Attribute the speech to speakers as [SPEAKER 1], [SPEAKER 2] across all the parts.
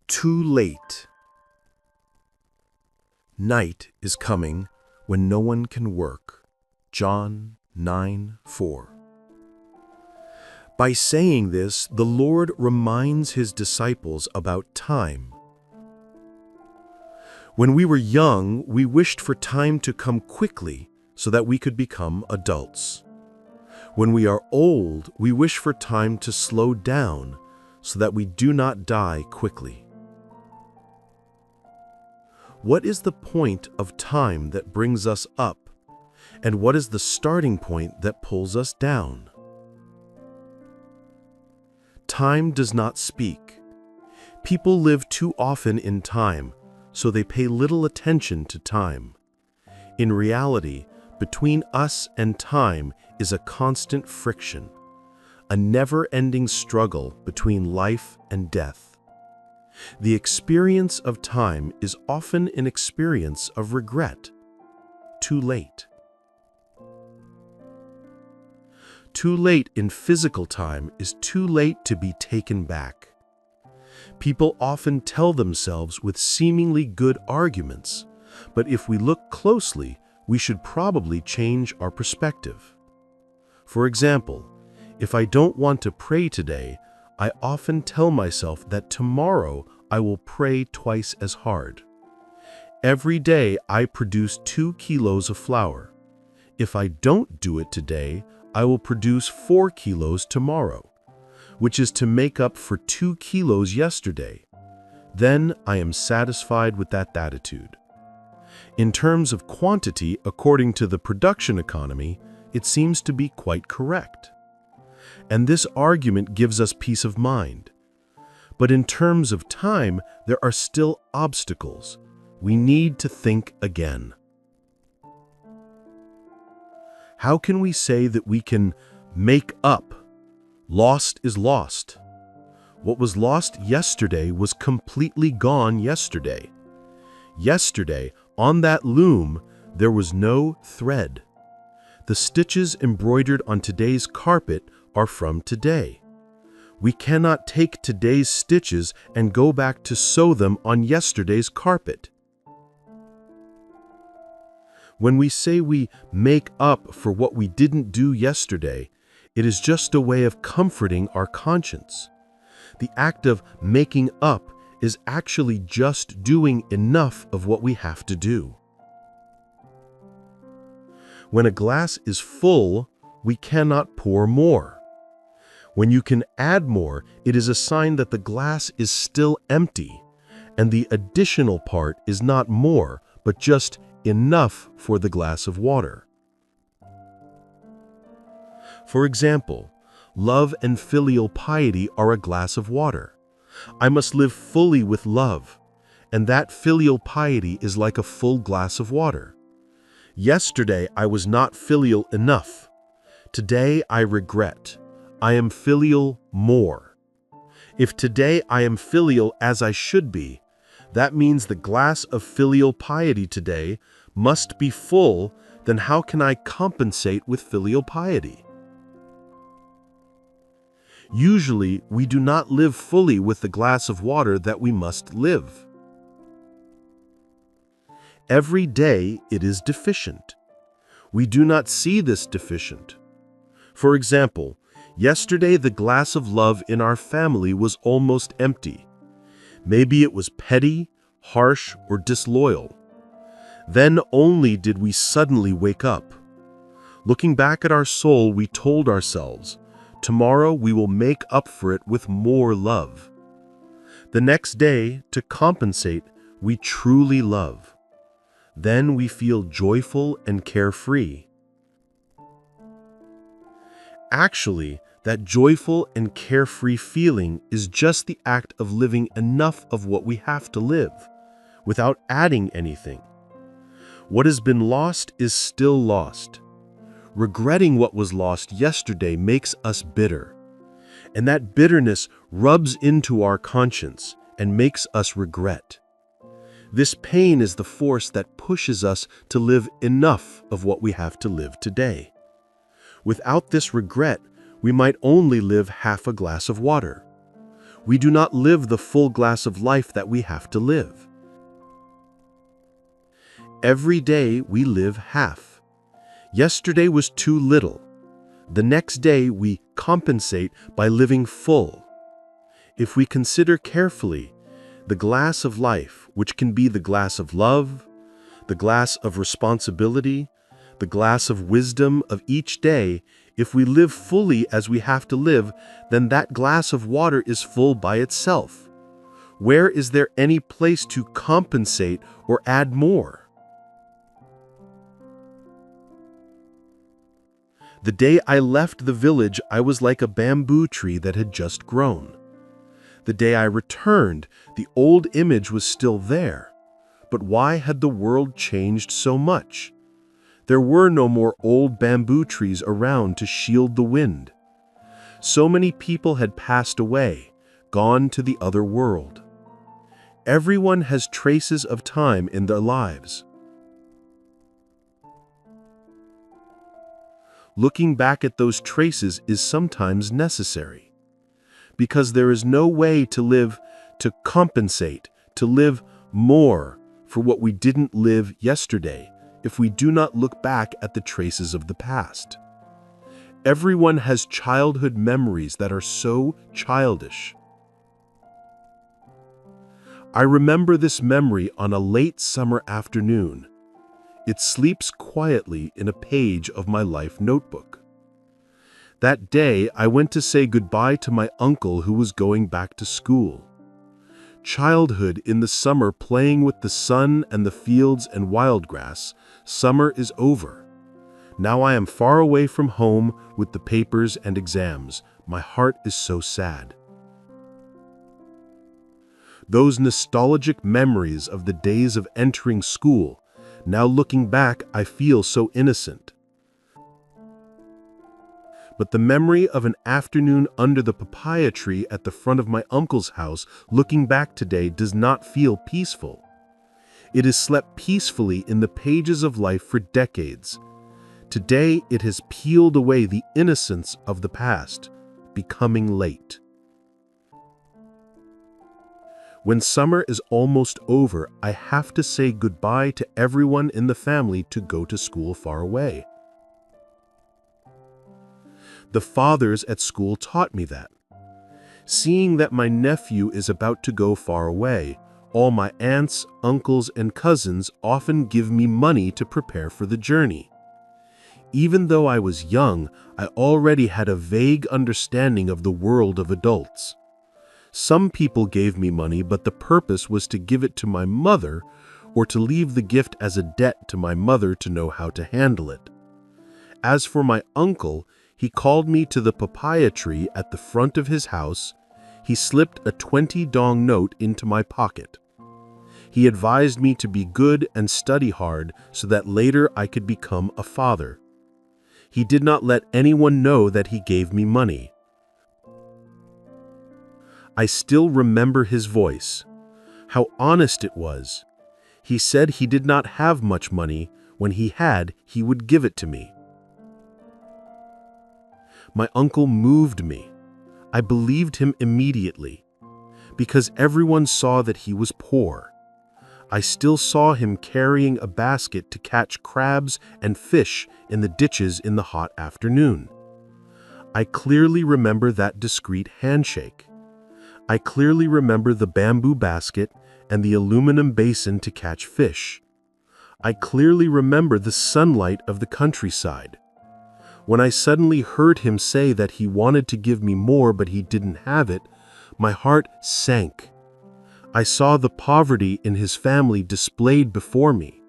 [SPEAKER 1] Too late. Night is coming when no one can work. John 9:4. By saying this, the Lord reminds his disciples about time. When we were young, we wished for time to come quickly so that we could become adults. When we are old, we wish for time to slow down so that we do not die quickly. What is the point of time that brings us up, and what is the starting point that pulls us down? Time does not speak. People live too often in time, so they pay little attention to time. In reality, between us and time is a constant friction, a never-ending struggle between life and death. The experience of time is often an experience of regret. Too late. Too late in physical time is too late to be taken back. People often tell themselves with seemingly good arguments, but if we look closely, we should probably change our perspective. For example, if I don't want to pray today, I often tell myself that tomorrow I will pray twice as hard. Every day I produce 2 kilos of flour. If I don't do it today, I will produce 4 kilos tomorrow, which is to make up for 2 kilos yesterday. Then I am satisfied with that attitude. In terms of quantity, according to the production economy, it seems to be quite correct. And this argument gives us peace of mind. But in terms of time, there are still obstacles. We need to think again. How can we say that we can make up? Lost is lost. What was lost yesterday was completely gone yesterday. Yesterday, on that loom, there was no thread. The stitches embroidered on today's carpet are from today. We cannot take today's stitches and go back to sew them on yesterday's carpet. When we say we make up for what we didn't do yesterday, it is just a way of comforting our conscience. The act of making up is actually just doing enough of what we have to do. When a glass is full, we cannot pour more. When you can add more, it is a sign that the glass is still empty, and the additional part is not more, but just enough for the glass of water. For example, love and filial piety are a glass of water. I must live fully with love, and that filial piety is like a full glass of water. Yesterday I was not filial enough. Today I regret. I am filial more. If today I am filial as I should be, that means the glass of filial piety today must be full. Then how can I compensate with filial piety? Usually, we do not live fully with the glass of water that we must live. Every day it is deficient. We do not see this deficient. For example, yesterday the glass of love in our family was almost empty. Maybe it was petty, harsh, or disloyal. Then only did we suddenly wake up. Looking back at our soul, we told ourselves, tomorrow we will make up for it with more love. The next day, to compensate, we truly love. Then we feel joyful and carefree. Actually, that joyful and carefree feeling is just the act of living enough of what we have to live, without adding anything. What has been lost is still lost. Regretting what was lost yesterday makes us bitter, and that bitterness rubs into our conscience and makes us regret. This pain is the force that pushes us to live enough of what we have to live today. Without this regret, we might only live half a glass of water. We do not live the full glass of life that we have to live. Every day we live half. Yesterday was too little. The next day we compensate by living full. If we consider carefully the glass of life, which can be the glass of love, the glass of responsibility, the glass of wisdom of each day, if we live fully as we have to live, then that glass of water is full by itself. Where is there any place to compensate or add more? The day I left the village, I was like a bamboo tree that had just grown. The day I returned, the old image was still there. But why had the world changed so much? There were no more old bamboo trees around to shield the wind. So many people had passed away, gone to the other world. Everyone has traces of time in their lives. Looking back at those traces is sometimes necessary, because there is no way to live to compensate, to live more for what we didn't live yesterday if we do not look back at the traces of the past. Everyone has childhood memories that are so childish. I remember this memory on a late summer afternoon. It sleeps quietly in a page of my life notebook. That day, I went to say goodbye to my uncle who was going back to school. Childhood in the summer, playing with the sun and the fields and wild grass, summer is over. Now I am far away from home with the papers and exams. My heart is so sad. Those nostalgic memories of the days of entering school, now looking back, I feel so innocent. But the memory of an afternoon under the papaya tree at the front of my uncle's house, looking back today, does not feel peaceful. It has slept peacefully in the pages of life for decades. Today, it has peeled away the innocence of the past, becoming late. When summer is almost over, I have to say goodbye to everyone in the family to go to school far away. The fathers at school taught me that. Seeing that my nephew is about to go far away, all my aunts, uncles, and cousins often give me money to prepare for the journey. Even though I was young, I already had a vague understanding of the world of adults. Some people gave me money, but the purpose was to give it to my mother or to leave the gift as a debt to my mother to know how to handle it. As for my uncle, he called me to the papaya tree at the front of his house. He slipped a 20 dong note into my pocket. He advised me to be good and study hard so that later I could become a father. He did not let anyone know that he gave me money. I still remember his voice. How honest it was. He said he did not have much money. When he had, he would give it to me. My uncle moved me. I believed him immediately, because everyone saw that he was poor. I still saw him carrying a basket to catch crabs and fish in the ditches in the hot afternoon. I clearly remember that discreet handshake. I clearly remember the bamboo basket and the aluminum basin to catch fish. I clearly remember the sunlight of the countryside. When I suddenly heard him say that he wanted to give me more but he didn't have it, my heart sank. I saw the poverty in his family displayed before me.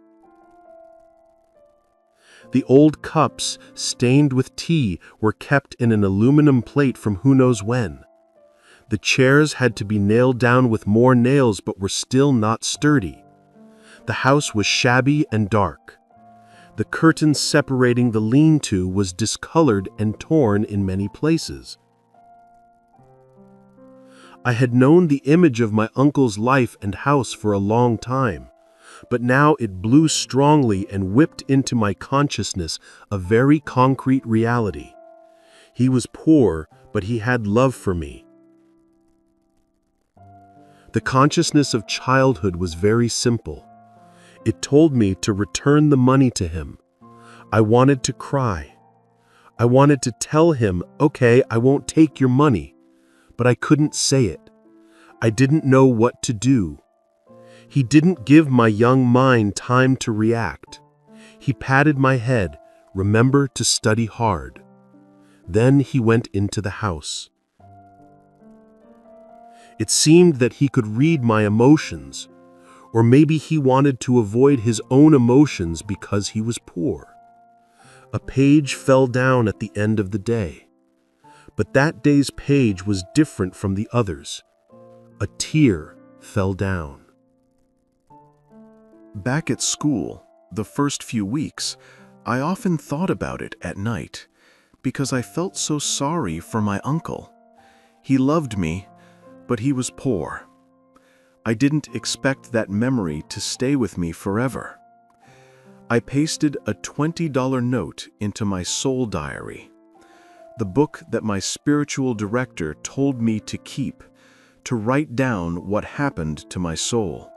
[SPEAKER 1] The old cups, stained with tea, were kept in an aluminum plate from who knows when. The chairs had to be nailed down with more nails but were still not sturdy. The house was shabby and dark. The curtain separating the lean-to was discolored and torn in many places. I had known the image of my uncle's life and house for a long time, but now it blew strongly and whipped into my consciousness a very concrete reality. He was poor, but he had love for me. The consciousness of childhood was very simple. It told me to return the money to him. I wanted to cry. I wanted to tell him, okay, I won't take your money, but I couldn't say it. I didn't know what to do. He didn't give my young mind time to react. He patted my head, remember to study hard. Then he went into the house. It seemed that he could read my emotions, or maybe he wanted to avoid his own emotions because he was poor. A page fell down at the end of the day. But that day's page was different from the others. A tear fell down.
[SPEAKER 2] Back at school, the first few weeks, I often thought about it at night, because I felt so sorry for my uncle. He loved me, but he was poor. I didn't expect that memory to stay with me forever. I pasted a $20 note into my soul diary, the book that my spiritual director told me to keep, to write down what happened to my soul,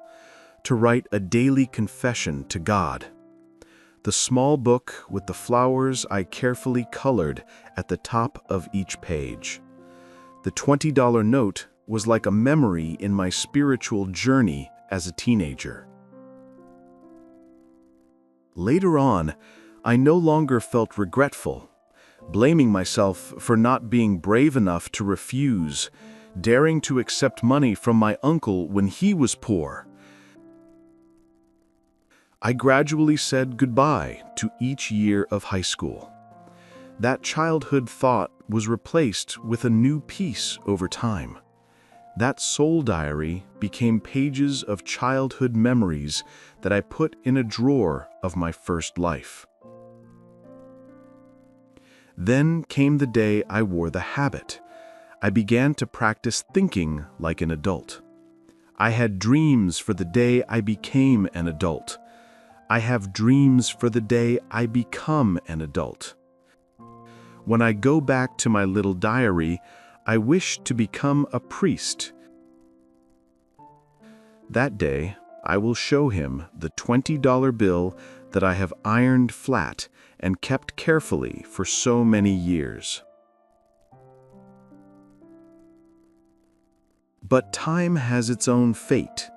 [SPEAKER 2] to write a daily confession to God. The small book with the flowers I carefully colored at the top of each page. The $20 note was like a memory in my spiritual journey as a teenager. Later on, I no longer felt regretful, blaming myself for not being brave enough to refuse, daring to accept money from my uncle when he was poor. I gradually said goodbye to each year of high school. That childhood thought was replaced with a new peace over time. That soul diary became pages of childhood memories that I put in a drawer of my first life. Then came the day I wore the habit. I began to practice thinking like an adult. I had dreams for the day I became an adult. I have dreams for the day I become an adult. When I go back to my little diary, I wish to become a priest. That day, I will show him the $20 bill that I have ironed flat and kept carefully for so many years. But time has its own fate.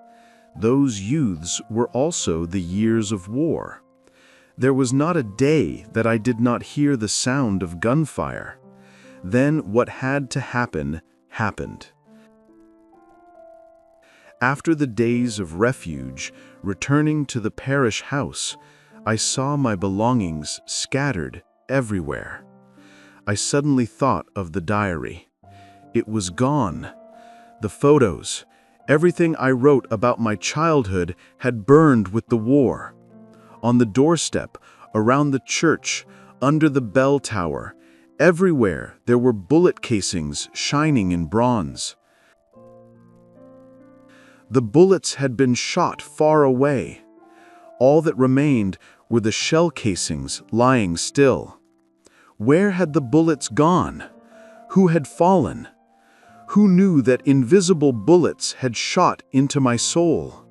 [SPEAKER 2] Those youths were also the years of war. There was not a day that I did not hear the sound of gunfire. Then what had to happen, happened. After the days of refuge, returning to the parish house, I saw my belongings scattered everywhere. I suddenly thought of the diary. It was gone. The photos, everything I wrote about my childhood had burned with the war. On the doorstep, around the church, under the bell tower, everywhere there were bullet casings shining in bronze. The bullets had been shot far away. All that remained were the shell casings lying still. Where had the bullets gone? Who had fallen? Who knew that invisible bullets had shot into my soul?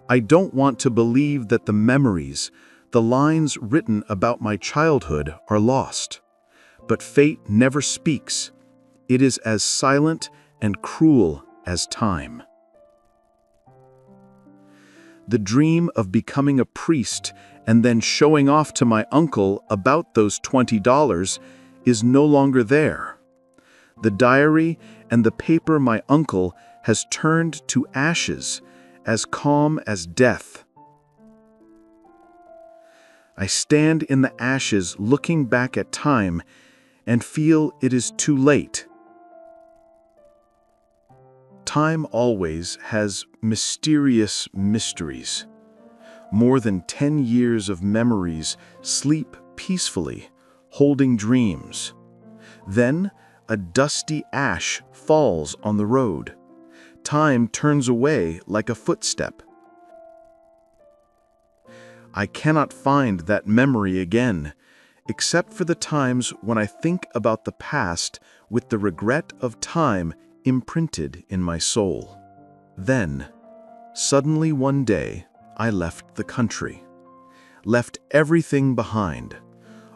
[SPEAKER 2] I don't want to believe that the memories, the lines written about my childhood are lost. But fate never speaks. It is as silent and cruel as time. The dream of becoming a priest and then showing off to my uncle about those $20 is no longer there. The diary and the paper my uncle has turned to ashes, as calm as death. I stand in the ashes looking back at time and feel it is too late. Time always has mysterious mysteries. More than 10 years of memories sleep peacefully, holding dreams. Then, a dusty ash falls on the road. Time turns away like a footstep. I cannot find that memory again, except for the times when I think about the past with the regret of time imprinted in my soul. Then, suddenly one day, I left the country. Left everything behind.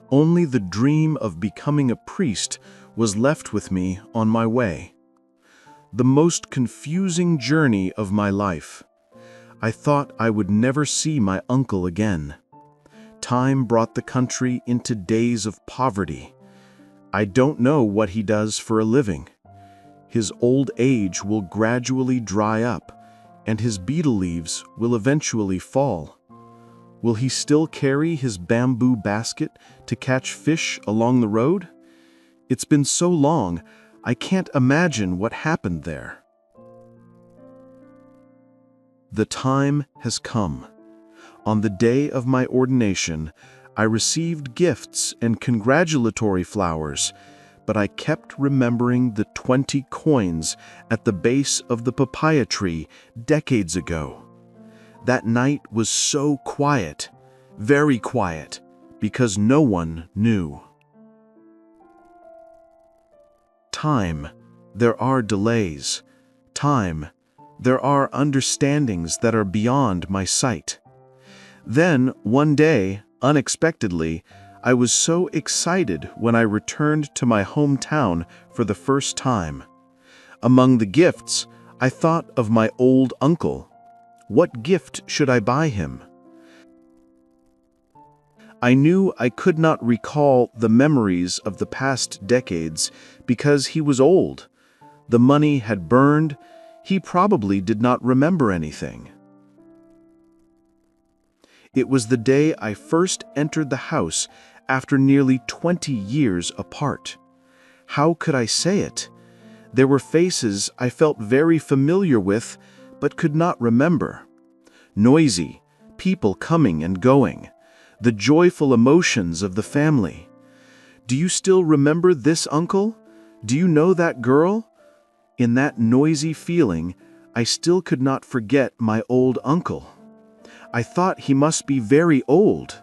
[SPEAKER 2] Only the dream of becoming a priest was left with me on my way. The most confusing journey of my life. I thought I would never see my uncle again. Time brought the country into days of poverty. I don't know what he does for a living. His old age will gradually dry up, and his betel leaves will eventually fall. Will he still carry his bamboo basket to catch fish along the road? It's been so long, I can't imagine what happened there. The time has come. On the day of my ordination, I received gifts and congratulatory flowers, but I kept remembering the 20 coins at the base of the papaya tree decades ago. That night was so quiet, very quiet, because no one knew. Time, there are delays. Time, there are understandings that are beyond my sight. Then, one day, unexpectedly, I was so excited when I returned to my hometown for the first time. Among the gifts, I thought of my old uncle. What gift should I buy him? I knew I could not recall the memories of the past decades because he was old. The money had burned. He probably did not remember anything. It was the day I first entered the house after nearly 20 years apart. How could I say it? There were faces I felt very familiar with, but could not remember. Noisy, people coming and going, the joyful emotions of the family. Do you still remember this uncle? Do you know that girl? In that noisy feeling, I still could not forget my old uncle. I thought he must be very old.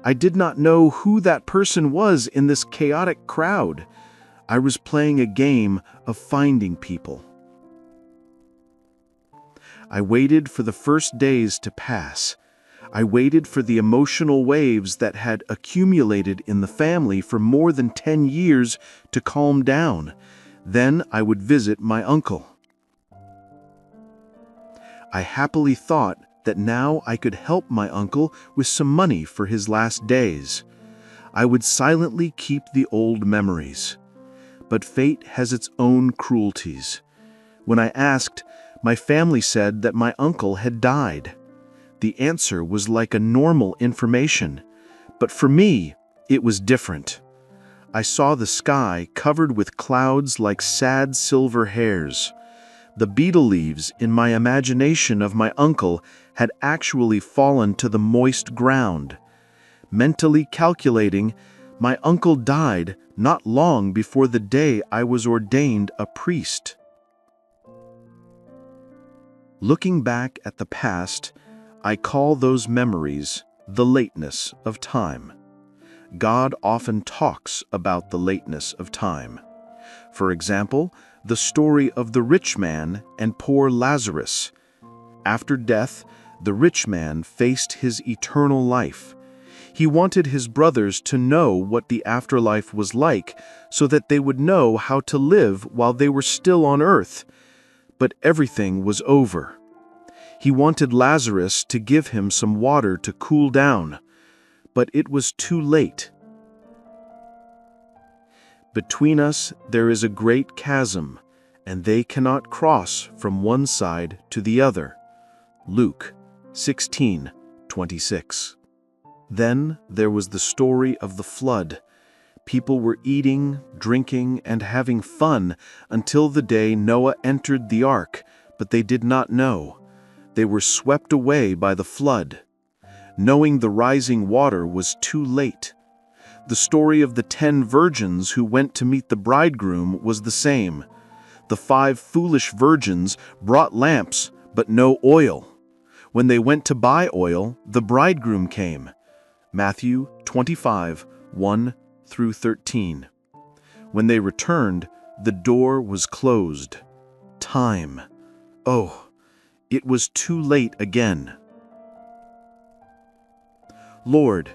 [SPEAKER 2] I did not know who that person was in this chaotic crowd. I was playing a game of finding people. I waited for the first days to pass. I waited for the emotional waves that had accumulated in the family for more than 10 years to calm down. Then I would visit my uncle. I happily thought that now I could help my uncle with some money for his last days. I would silently keep the old memories. But fate has its own cruelties. When I asked, my family said that my uncle had died. The answer was like a normal information, but for me, it was different. I saw the sky covered with clouds like sad silver hairs. The betel leaves in my imagination of my uncle had actually fallen to the moist ground. Mentally calculating, my uncle died not long before the day I was ordained a priest. Looking back at the past, I call those memories the lateness of time. God often talks about the lateness of time. For example, the story of the rich man and poor Lazarus. After death, the rich man faced his eternal life. He wanted his brothers to know what the afterlife was like so that they would know how to live while they were still on earth. But everything was over. He wanted Lazarus to give him some water to cool down, but it was too late. Between us there is a great chasm, and they cannot cross from one side to the other. Luke 16:26. Then there was the story of the flood. People were eating, drinking, and having fun until the day Noah entered the ark, but they did not know. They were swept away by the flood. Knowing the rising water was too late. The story of the 10 virgins who went to meet the bridegroom was the same. The 5 foolish virgins brought lamps, but no oil. When they went to buy oil, the bridegroom came. Matthew 25:1-13. When they returned, the door was closed. time. Oh, it was too late again. Lord,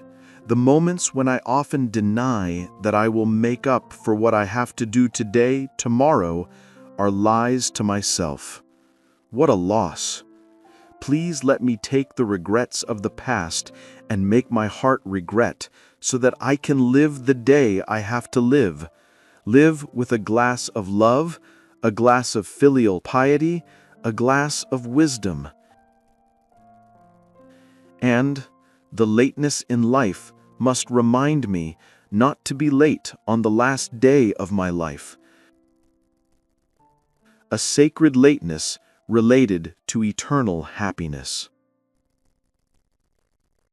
[SPEAKER 2] the moments when I often deny that I will make up for what I have to do today, tomorrow, are lies to myself. What a loss. Please let me take the regrets of the past and make my heart regret so that I can live the day I have to live. Live with a glass of love, a glass of filial piety, a glass of wisdom. And the lateness in life must remind me not to be late on the last day of my life. A sacred lateness related to eternal happiness.